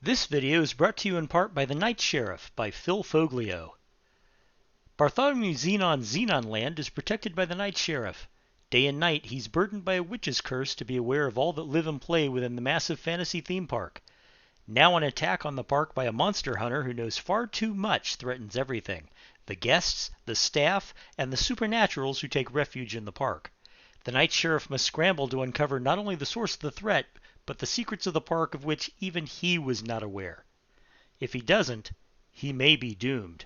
This video is brought to you in part by The Night Sheriff by Phil Foglio. Bartholomew Xenon Land is protected by the Night Sheriff. Day and night, he's burdened by a witch's curse to be aware of all that live and play within the massive fantasy theme park. Now an attack on the park by a monster hunter who knows far too much threatens everything: the guests, the staff, and the supernaturals who take refuge in the park. The Night Sheriff must scramble to uncover not only the source of the threat, but the secrets of the park of which even he was not aware. If he doesn't, he may be doomed.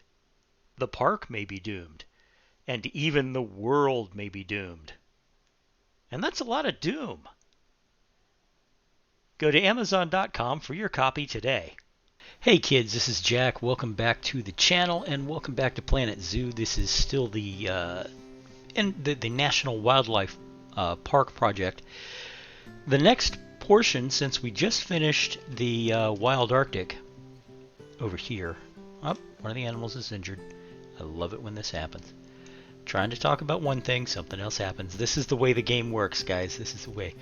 The park may be doomed. And even the world may be doomed. And that's a lot of doom. Go to Amazon.com for your copy today. Hey kids, this is Jack. Welcome back to the channel and welcome back to Planet Zoo. This is still the National Wildlife Park project. The next portion, since we just finished the Wild Arctic over here. Oh, one of the animals is injured. I love it when this happens. Trying to talk about one thing, something else happens. This is the way the game works, guys. This is the way.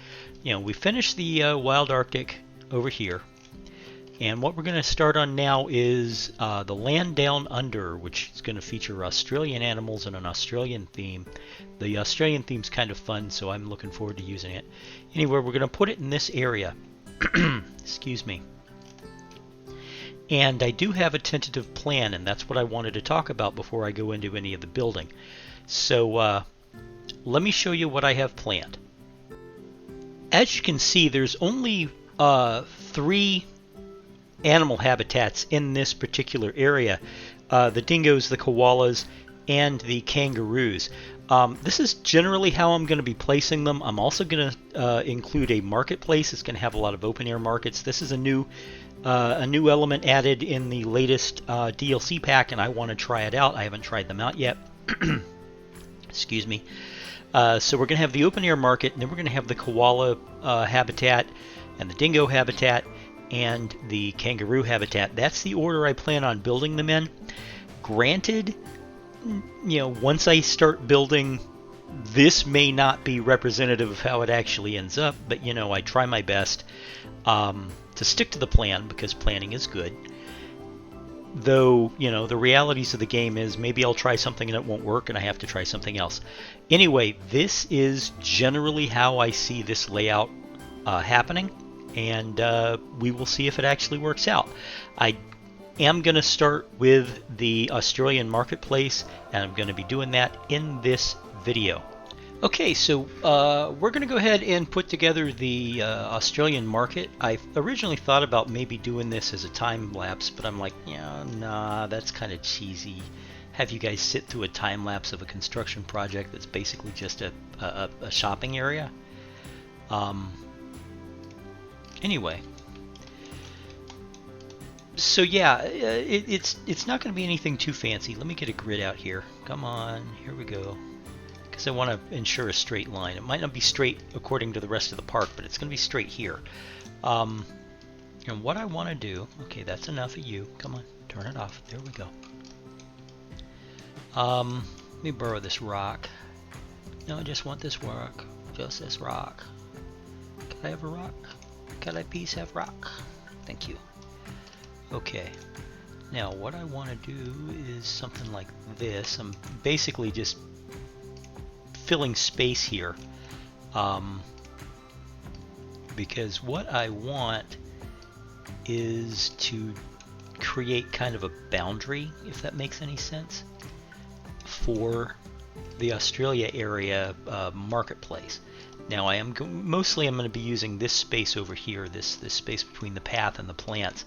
You know, we finished the Wild Arctic over here. And what we're going to start on now is the Land Down Under, which is going to feature Australian animals and an Australian theme. The Australian theme's kind of fun, so I'm looking forward to using it. Anyway, we're going to put it in this area. Excuse me. And I do have a tentative plan, and that's what I wanted to talk about before I go into any of the building. So let me show you what I have planned. As you can see, there's only 3 animal habitats in this particular area: the dingoes, the koalas, and the kangaroos. This is generally how I'm going to be placing them. I'm also going to include a marketplace. It's going to have a lot of open air markets. This is a new element added in the latest DLC pack, and I want to try it out. I haven't tried them out yet. Excuse me. So we're going to have the open air market, and then we're going to have the koala habitat and the dingo habitat and the kangaroo habitat. That's the order I plan on building them in. Granted, you know, once I start building, this may not be representative of how it actually ends up, but you know, I try my best to stick to the plan, because planning is good. Though, you know, the realities of the game is maybe I'll try something and it won't work and I have to try something else. Anyway, this is generally how I see this layout happening, and we will see if it actually works out. I am going to start with the Australian marketplace, and I'm going to be doing that in this video. Okay, so we're going to go ahead and put together the Australian market. I originally thought about maybe doing this as a time lapse, but I'm like, yeah, nah, that's kind of cheesy. Have you guys sit through a time lapse of a construction project that's basically just a shopping area. Anyway, so yeah, it's not going to be anything too fancy. Let me get a grid out here. Come on, here we go. Because I want to ensure a straight line. It might not be straight according to the rest of the park, but it's going to be straight here. And what I want to do, okay, that's enough of you. Come on, turn it off. There we go. Let me borrow this rock. No, I just want this rock. Just this rock. Can I have a rock? Can I please have rock? Thank you. Okay. Now, what I want to do is something like this. I'm basically just filling space here, because what I want is to create kind of a boundary, if that makes any sense, for the Australia area marketplace. Now I am mostly I'm going to be using this space over here, this space between the path and the plants.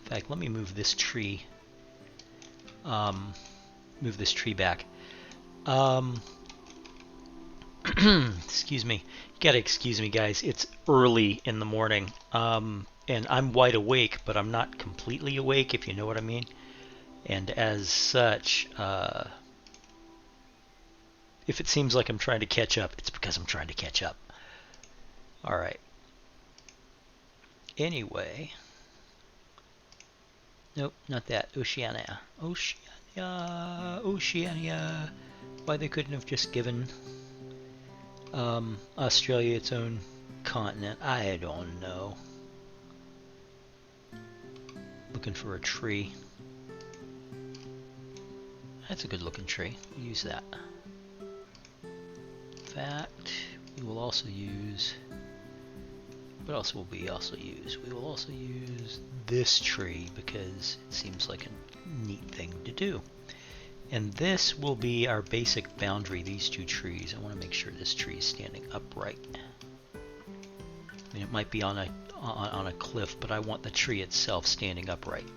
In fact, let me move this tree. Move this tree back. Excuse me. You gotta excuse me, guys. It's early in the morning, and I'm wide awake, but I'm not completely awake, if you know what I mean. And as such, if it seems like I'm trying to catch up, it's because I'm trying to catch up. All right. Anyway, nope, not that. Oceania. Oceania. Why they couldn't have just given Australia its own continent, I don't know. looking for a tree. That's a good looking tree. We'll use that. In fact, we will also use... What else will we also use? We will also use this tree because it seems like a neat thing to do. And this will be our basic boundary, these two trees. I want to make sure this tree is standing upright. I mean, it might be on a cliff, but I want the tree itself standing upright.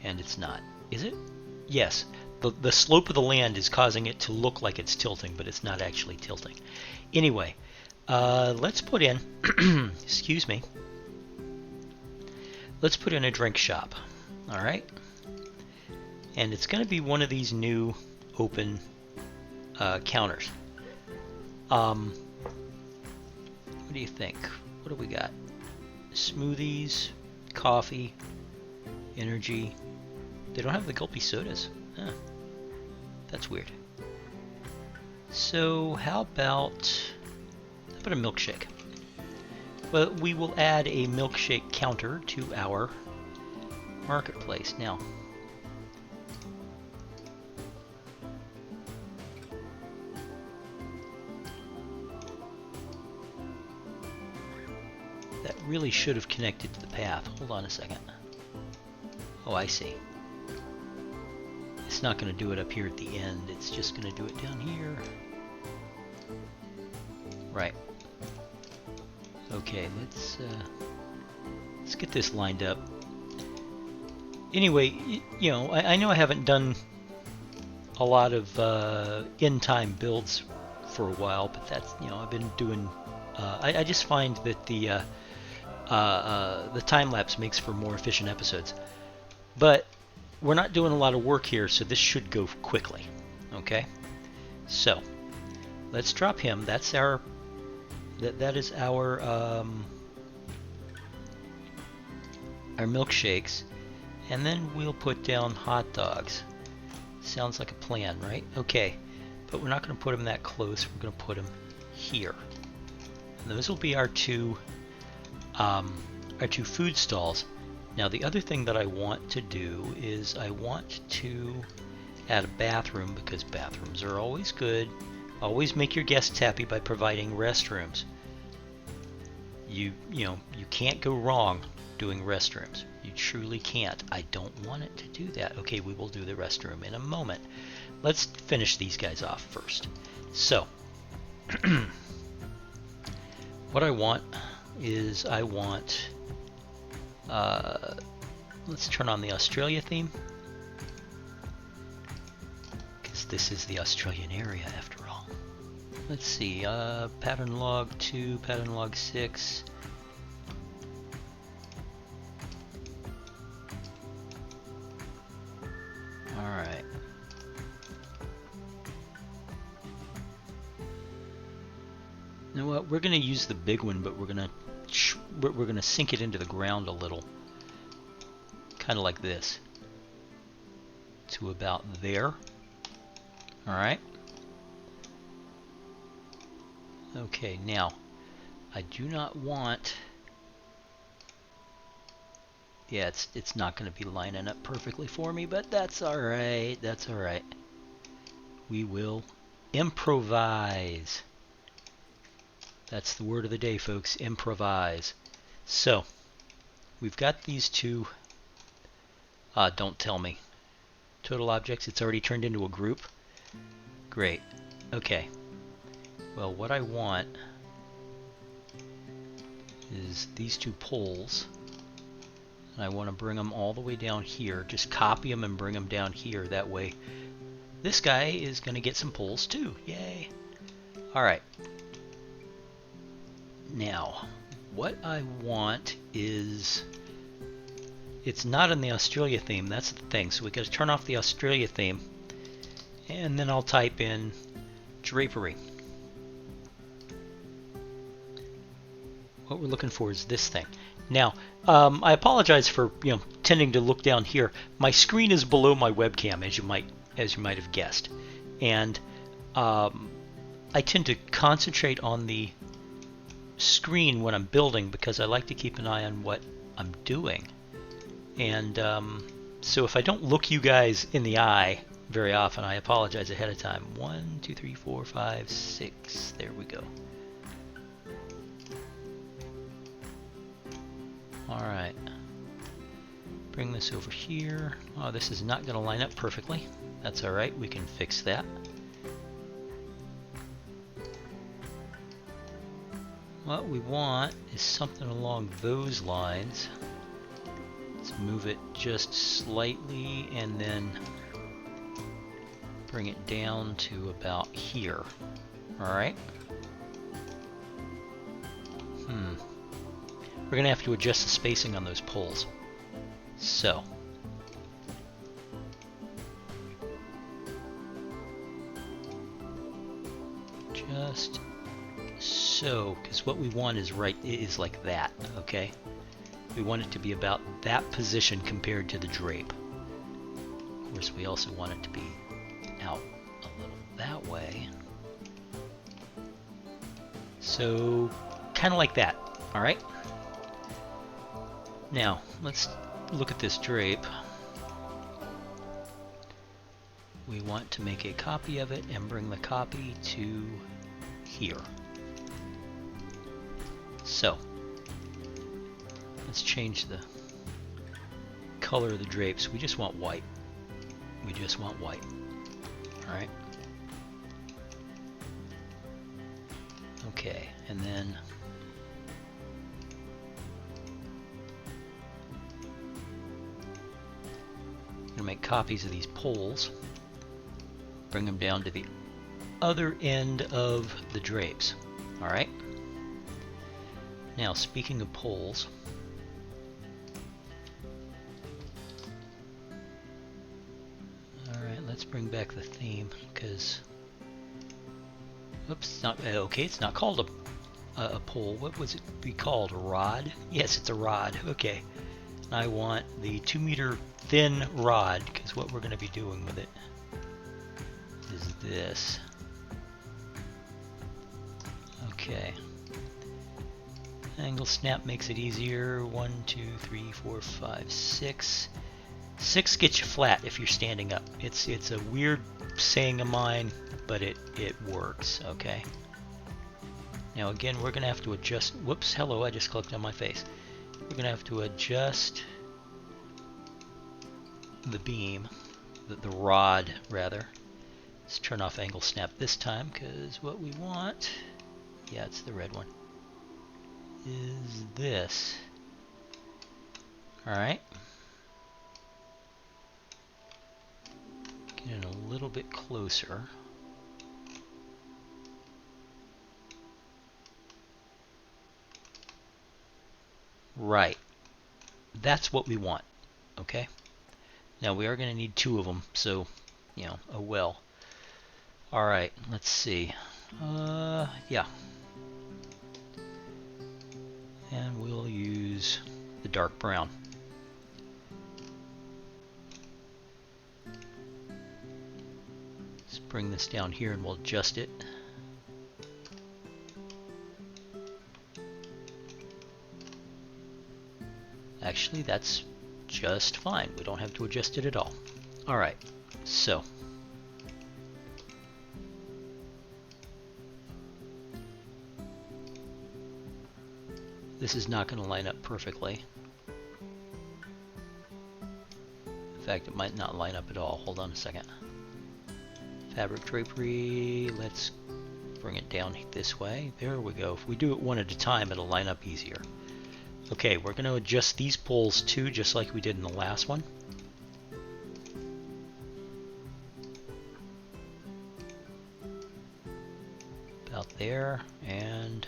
And it's not. Is it? Yes. The slope of the land is causing it to look like it's tilting, but it's not actually tilting. Anyway, let's put in, excuse me, let's put in a drink shop. All right. And it's going to be one of these new open counters. What do you think? What do we got? Smoothies, coffee, energy. They don't have the gulpy sodas. Huh. That's weird. So how about a milkshake? Well, we will add a milkshake counter to our marketplace. Now, that really should have connected to the path. Hold on a second. Oh, I see. It's not going to do it up here at the end. It's just going to do it down here. Right. Okay, let's get this lined up. Anyway, you know, I know I haven't done a lot of in-time builds for a while, but that's, you know, I've been doing. I just find that the time lapse makes for more efficient episodes. But we're not doing a lot of work here, so this should go quickly. Okay, so let's drop him. That's our. That is our milkshakes, and then we'll put down hot dogs. Sounds like a plan, right? Okay, but we're not going to put them that close. We're going to put them here. And those will be our two food stalls. Now the other thing that I want to do is I want to add a bathroom, because bathrooms are always good. Always make your guests happy by providing restrooms. You know, you can't go wrong doing restrooms. You truly can't. I don't want it to do that. Okay, we will do the restroom in a moment. Let's finish these guys off first. So, what I want is let's turn on the Australia theme, because this is the Australian area after all. Let's see, pattern log 2, pattern log 6. Alright. You know what, we're going to use the big one, but we're going to sink it into the ground a little. Kind of like this. To about there. Alright. Okay, now, I do not want... Yeah, it's not going to be lining up perfectly for me, but that's alright, that's alright. We will improvise. That's the word of the day, folks, improvise. So, we've got these two, don't tell me, total objects. It's already turned into a group. Great. Okay. Well, what I want is these two poles, and I want to bring them all the way down here. Just copy them and bring them down here. That way, this guy is going to get some poles too. Yay! Alright. Now, what I want is... It's not in the Australia theme, that's the thing. So we got to turn off the Australia theme, and then I'll type in drapery. What we're looking for is this thing. Now, I apologize for tending to look down here. My screen is below my webcam, as you might have guessed, and I tend to concentrate on the screen when I'm building because I like to keep an eye on what I'm doing. And so if I don't look you guys in the eye very often, I apologize ahead of time. 1, 2, 3, 4, 5, 6. There we go. Alright. Bring this over here. Oh, this is not going to line up perfectly. That's alright, we can fix that. What we want is something along those lines. Let's move it just slightly and then bring it down to about here. Alright. We're going to have to adjust the spacing on those poles. So. Just so, because what we want is like that, okay? We want it to be about that position compared to the drape. Of course, we also want it to be out a little that way. So, kind of like that, alright? Now, let's look at this drape. We want to make a copy of it and bring the copy to here. So, let's change the color of the drapes. We just want white. We just want white. Alright. Okay, and then I'm going to make copies of these poles. Bring them down to the other end of the drapes. Alright. Now, speaking of poles, alright, let's bring back the theme, because, oops, it's not, okay, it's not called a pole. What was it be called? A rod? Yes, it's a rod. Okay. I want the 2 meter thin rod, because what we're going to be doing with it is this. Okay. Angle snap makes it easier. 1, 2, 3, 4, 5, 6. 6 gets you flat if you're standing up. It's a weird saying of mine, but it works, okay? Now again, we're gonna have to adjust, whoops, hello, I just clicked on my face. We're gonna have to adjust the beam, the rod rather. Let's turn off angle snap this time, because what we want, yeah, it's the red one, is this. Alright. Get in a little bit closer. Right. That's what we want. Okay? Now we are going to need 2 of them, so, you know, oh well. Alright, let's see. Yeah. And we'll use the dark brown. Let's bring this down here and we'll adjust it. Actually, that's just fine. We don't have to adjust it at all. Alright, so. This is not going to line up perfectly. In fact, it might not line up at all. Hold on a second. Fabric drapery, let's bring it down this way. There we go. If we do it one at a time, it'll line up easier. Okay, we're going to adjust these poles too, just like we did in the last one. About there, and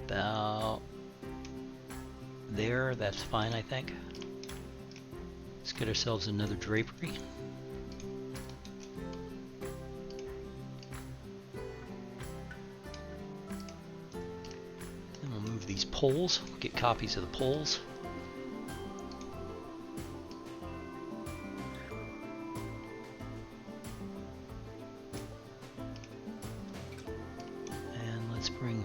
about there. That's fine, I think. Let's get ourselves another drapery. And we'll move these poles, get copies of the poles. And let's bring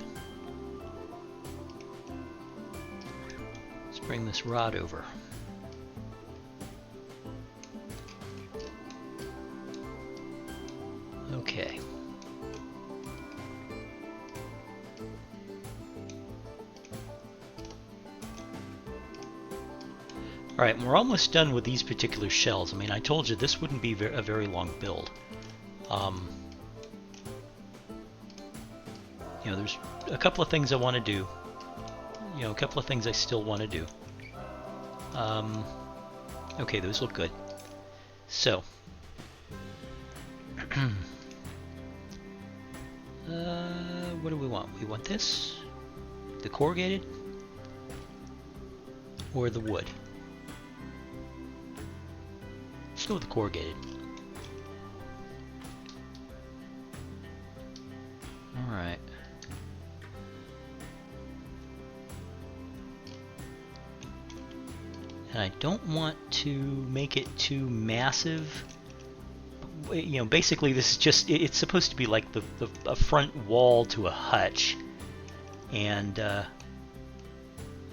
bring this rod over. Okay. Alright, and we're almost done with these particular shells. I mean, I told you this wouldn't be a very long build. You know, there's a couple of things I want to do. You know, a couple of things I still want to do. Okay, those look good. So, what do we want? We want this, the corrugated, or the wood? Let's go with the corrugated. Alright. And I don't want to make it too massive. You know, basically this is just, it's supposed to be like a front wall to a hutch. And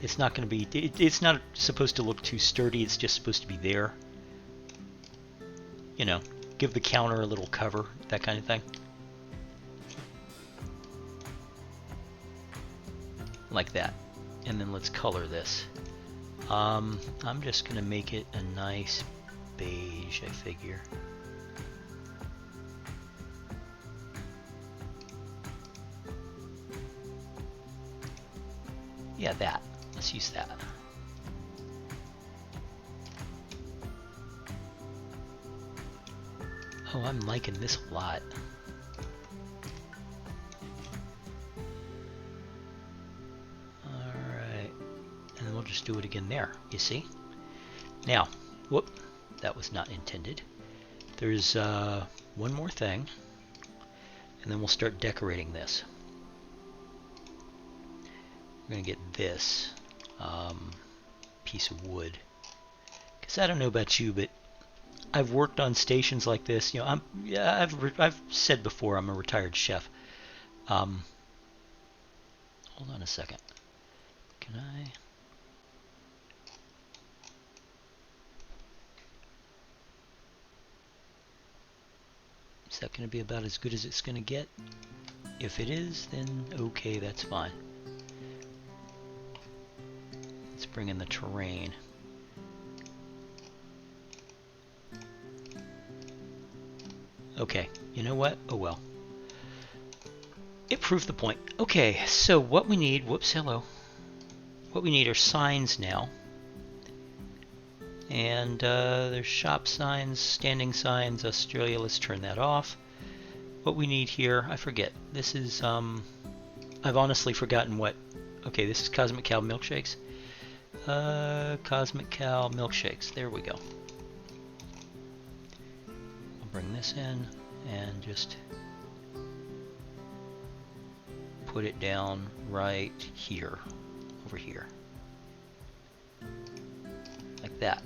it's not going to be, it's not supposed to look too sturdy, it's just supposed to be there. You know, give the counter a little cover, that kind of thing. Like that. And then let's color this. I'm just going to make it a nice beige, I figure. Yeah, that. Let's use that. Oh, I'm liking this a lot. Alright. And we'll just do it again there, you see? Now, whoop, that was not intended. There's one more thing. And then we'll start decorating this. We're going to get this piece of wood. Because I don't know about you, but I've worked on stations like this. You know, I've said before I'm a retired chef. Hold on a second. Can I? Is that going to be about as good as it's going to get? If it is, then okay, that's fine. Let's bring in the terrain. Okay, you know what? Oh well. It proved the point. Okay, so what we need, whoops, hello. What we need are signs now. And there's shop signs, standing signs, Australia, let's turn that off. What we need here, I forget. This is, I've honestly forgotten what. Okay, this is Cosmic Cow Milkshakes. Cosmic Cow Milkshakes, there we go. Bring this in and just put it down right here, over here, like that.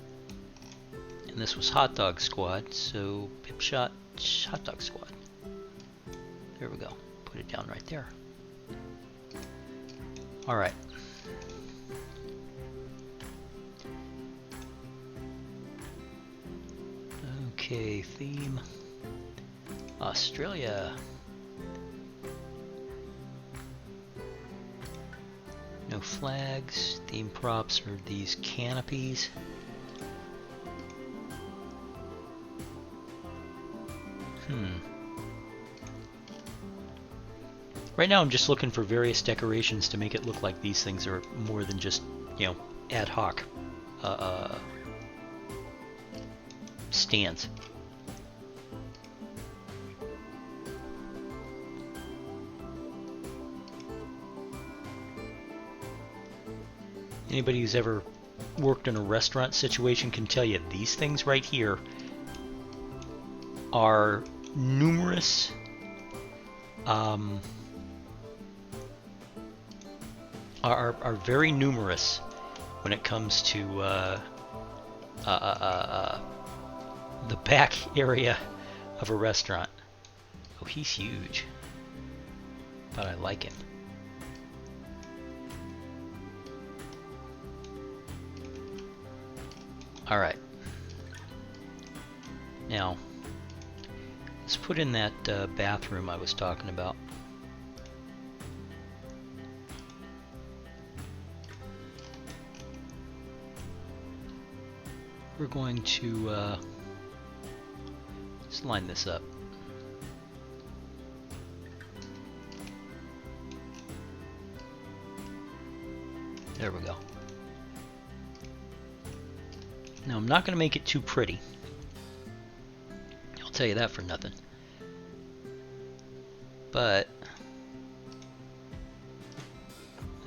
And this was Hot Dog Squad, so Pip Shot Hot Dog Squad. There we go. Put it down right there. All right. Okay, theme, Australia. No flags. Theme props are these canopies. Right now I'm just looking for various decorations to make it look like these things are more than just, you know, ad hoc stands. Anybody who's ever worked in a restaurant situation can tell you these things right here are numerous are very numerous when it comes to the back area of a restaurant. Oh, he's huge, but I like him. Alright. Now, let's put in that bathroom I was talking about. We're going to let's line this up. There we go. Now I'm not going to make it too pretty. I'll tell you that for nothing. But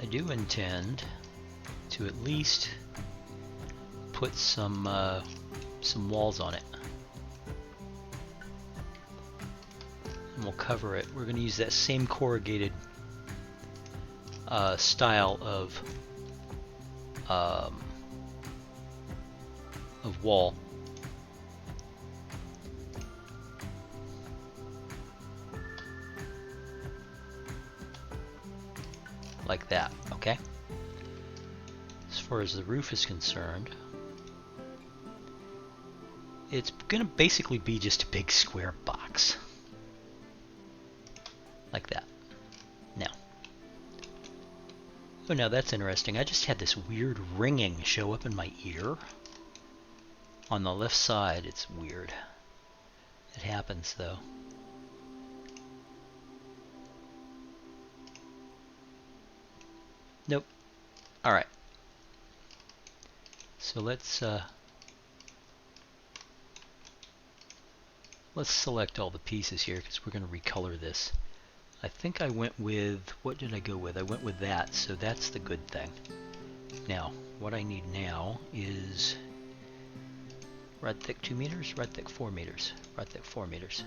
I do intend to at least put some walls on it. And we'll cover it. We're going to use that same corrugated style of wall. Like that, okay? As far as the roof is concerned, it's gonna basically be just a big square box. Like that. Now. Oh, now that's interesting. I just had this weird ringing show up in my ear. On the left side, it's weird. It happens though. Nope. Alright. So let's select all the pieces here because we're going to recolor this. I think I went with, what did I go with? I went with that, so that's the good thing. Now, what I need now is rod thick 2 meters, rod thick 4 meters, rod thick 4 meters.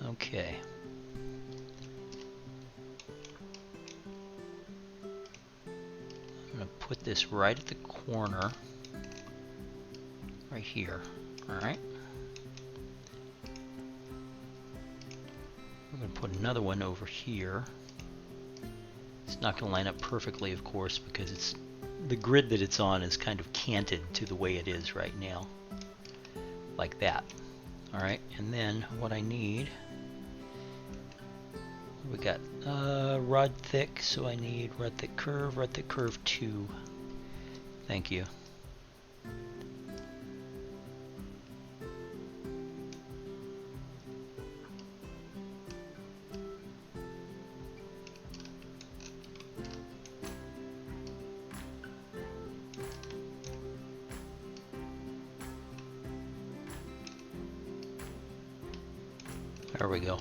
Okay. I'm going to put this right at the corner, right here. Alright. I'm going to put another one over here. It's not going to line up perfectly, of course, because it's the grid that it's on is kind of canted to the way it is right now. Like that. Alright, and then what I need, we got rod thick, so I need rod thick curve 2. Thank you. There we go.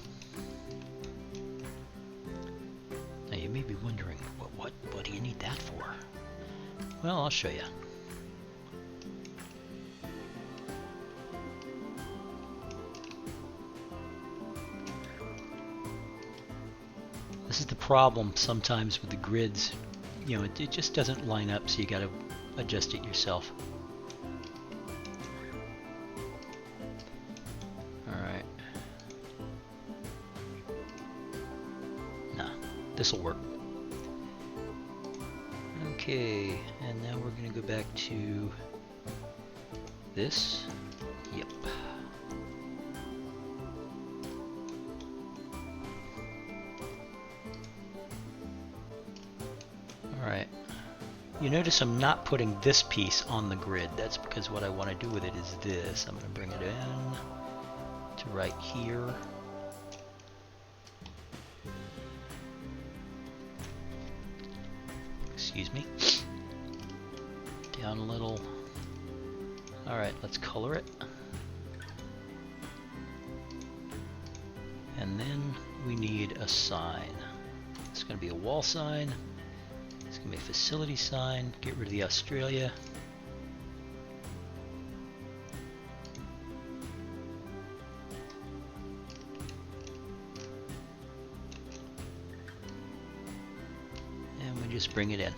Now you may be wondering, what do you need that for? Well, I'll show you. This is the problem sometimes with the grids. You know, it just doesn't line up, so you got to adjust it yourself. This'll work. Okay, and now we're going to go back to this. Yep. Alright. You notice I'm not putting this piece on the grid. That's because what I want to do with it is this. I'm going to bring it in to right here. Excuse me. Down a little. Alright, let's color it. And then we need a sign. It's going to be a wall sign. It's going to be a facility sign. Get rid of the Australia. And we just bring it in.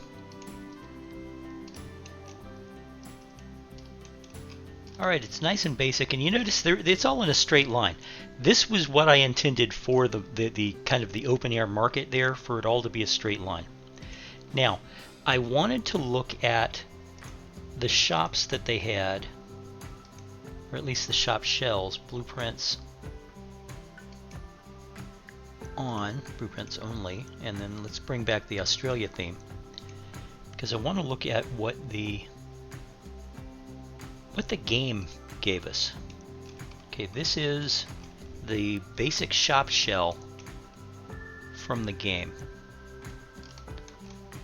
Alright, it's nice and basic, and you notice it's all in a straight line. This was what I intended for the kind of the open air market there, for it all to be a straight line. Now, I wanted to look at the shops that they had, or at least the shop shells, blueprints on, blueprints only, and then let's bring back the Australia theme, because I want to look at what the game gave us. Okay, this is the basic shop shell from the game.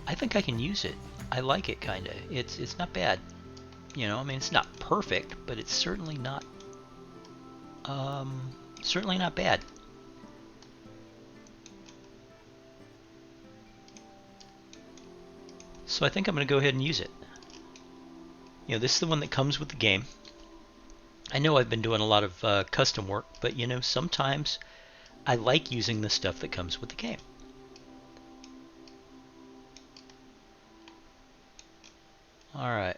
I think I can use it. I like it, kinda. It's not bad. You know, I mean, it's not perfect, but it's certainly not bad. So I think I'm going to go ahead and use it. You know, this is the one that comes with the game. I know I've been doing a lot of custom work, but you know, sometimes I like using the stuff that comes with the game. Alright.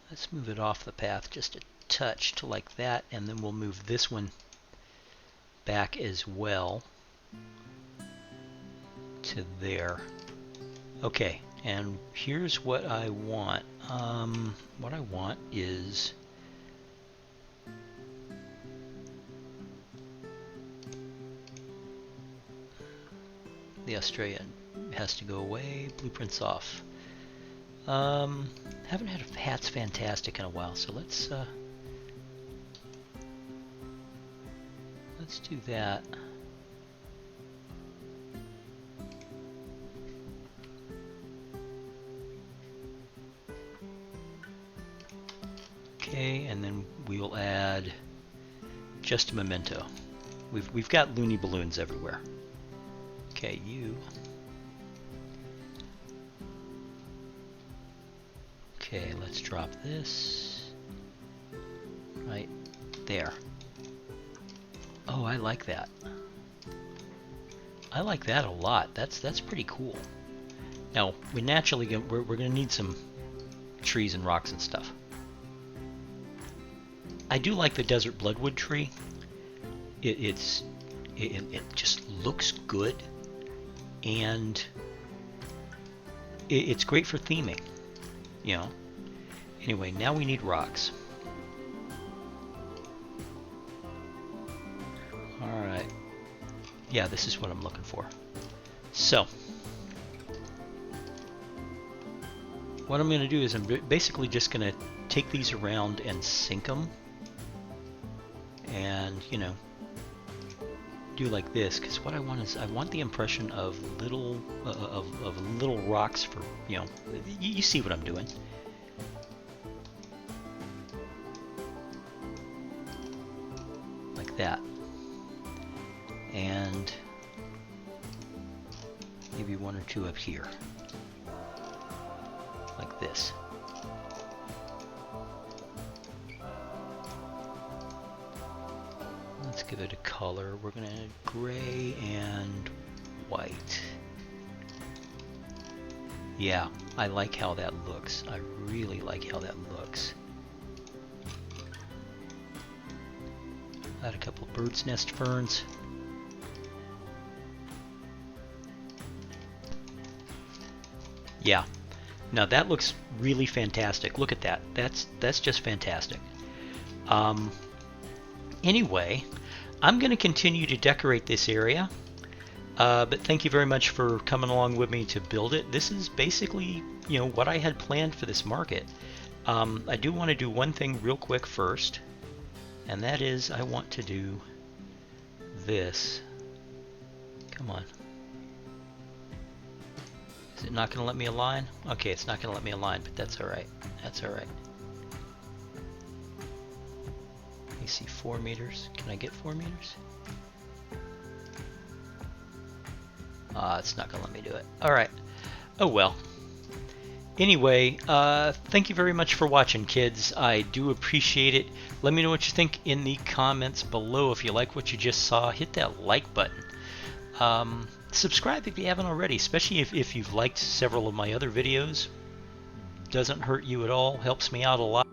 Let's move it off the path just a touch to like that, and then we'll move this one back as well to there. Okay, and here's what I want. What I want is the Australian has to go away. Blueprints off. Haven't had a Hat's Fantastic in a while, so let's do that. Okay, and then we will add just a memento. We've got loony balloons everywhere. Okay, you. Okay, let's drop this right there. Oh, I like that. I like that a lot. That's pretty cool. Now, we're going to need some trees and rocks and stuff. I do like the desert bloodwood tree. It just looks good, and it's great for theming, you know. Anyway, now we need rocks. Alright. Yeah, this is what I'm looking for. So, what I'm going to do is I'm basically just going to take these around and sink them. And, you know, do like this, because what I want is I want the impression of little little rocks for, you know, you see what I'm doing. Like that. And maybe one or two up here. Like this. Let's give it a color. We're going to add gray and white. Yeah, I like how that looks. I really like how that looks. Add a couple bird's nest ferns. Yeah. Now that looks really fantastic. Look at that. That's just fantastic. Anyway, I'm going to continue to decorate this area, but thank you very much for coming along with me to build it. This is basically, you know, what I had planned for this market. I do want to do one thing real quick first, and that is I want to do this. Come on. Is it not going to let me align? Okay, it's not going to let me align, but that's alright. That's alright. Let me see, 4 meters. Can I get 4 meters? It's not going to let me do it. Alright. Oh well. Anyway, thank you very much for watching, kids. I do appreciate it. Let me know what you think in the comments below. If you like what you just saw, hit that like button. Subscribe if you haven't already, especially if you've liked several of my other videos. Doesn't hurt you at all, helps me out a lot.